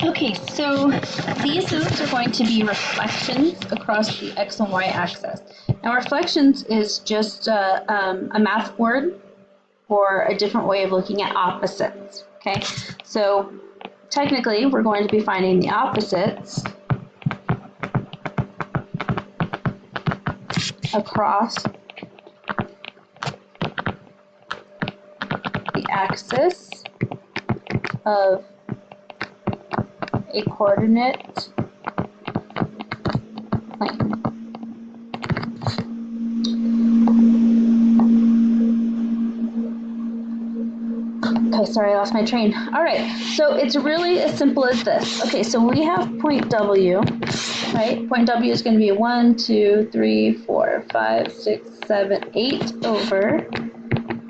Okay, so these notes are going to be reflections across the x and y axis. Now reflections is just a math word for a different way of looking at opposites. Okay, so technically we're going to be finding the opposites across the axis of a coordinate plane. Okay, sorry, I lost my train. All right, so it's really as simple as this. Okay, so we have point W, right? Point W is going to be 1, 2, 3, 4, 5, 6, 7, 8 over,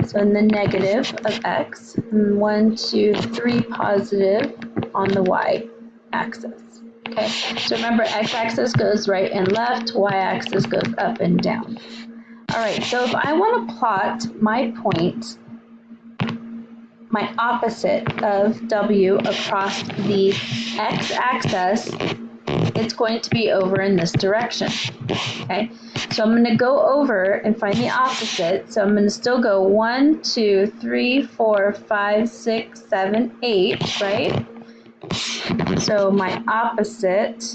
so in the negative of x, and 1, 2, 3 positive on the y axis. Okay, so remember x-axis goes right and left, y-axis goes up and down. All right, so if I want to plot my point, my opposite of W across the x-axis, it's going to be over in this direction. Okay, so I'm going to go over and find the opposite. So I'm going to still go 1, 2, 3, 4, 5, 6, 7, 8, right? So my opposite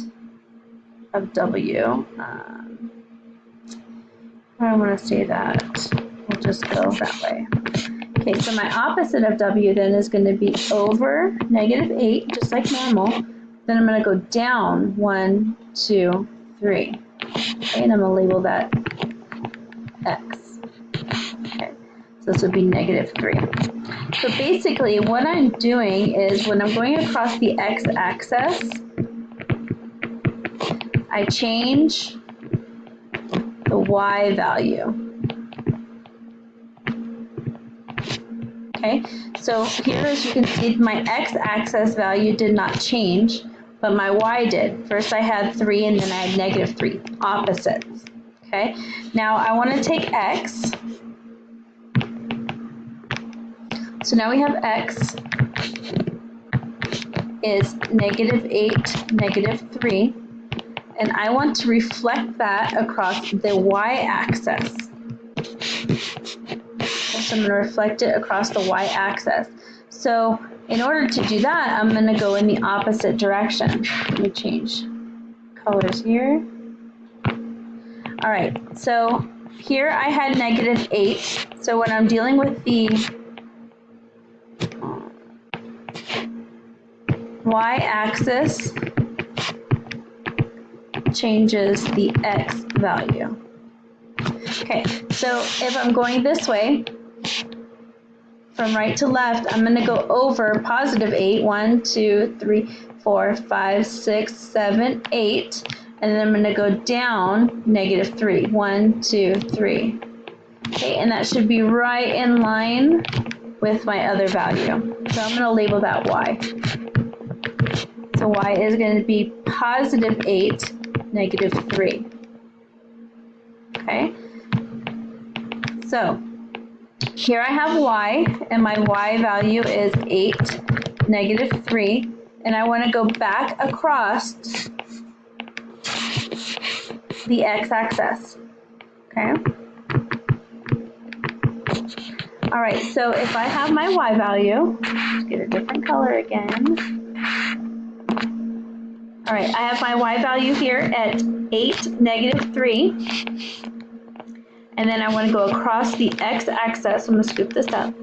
of W, I don't want to say that. We'll just go that way. Okay, so my opposite of W then is going to be over negative 8, just like normal. Then I'm going to go down 1, 2, 3. Okay, and I'm going to label that X. Okay, so this would be negative 3. So basically what I'm doing is when I'm going across the x-axis, I change the y value. Okay, so here as you can see, my x-axis value did not change, but my y did. First I had 3 and then I had negative 3, opposites. Okay, now I want to take x. So now we have x is negative 8, negative 3, and I want to reflect that across the y-axis. So I'm going to reflect it across the y-axis. So in order to do that, I'm going to go in the opposite direction. Let me change colors here. All right, so here I had negative 8. So when I'm dealing with the y-axis, changes the x value. Okay, so if I'm going this way, from right to left, I'm going to go over positive 8, 1, 2, 3, 4, 5, 6, 7, 8, and then I'm going to go down negative 3, 1, 2, 3. Okay, and that should be right in line with my other value. So I'm going to label that y. So y is going to be positive 8, negative 3. Okay, so here I have y, and my y value is 8, negative 3, and I want to go back across the x-axis. Okay. All right, so if I have my y value, let's get a different color again. All right, I have my y value here at 8, negative 3. And then I want to go across the x-axis. I'm going to scoop this up.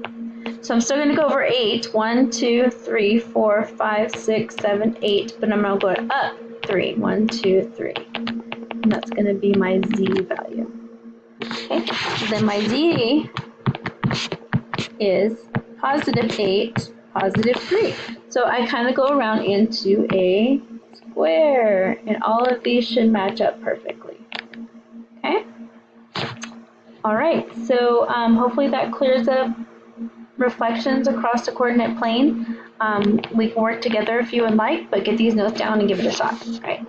So I'm still going to go over 8. 1, 2, 3, 4, 5, 6, 7, 8. But I'm going to go up 3. 1, 2, 3. And that's going to be my z value. Okay, so then my z is positive 8, positive 3. So I kind of go around into a square. And all of these should match up perfectly. Okay? All right, so hopefully that clears up reflections across the coordinate plane. We can work together if you would like, but get these notes down and give it a shot. All right.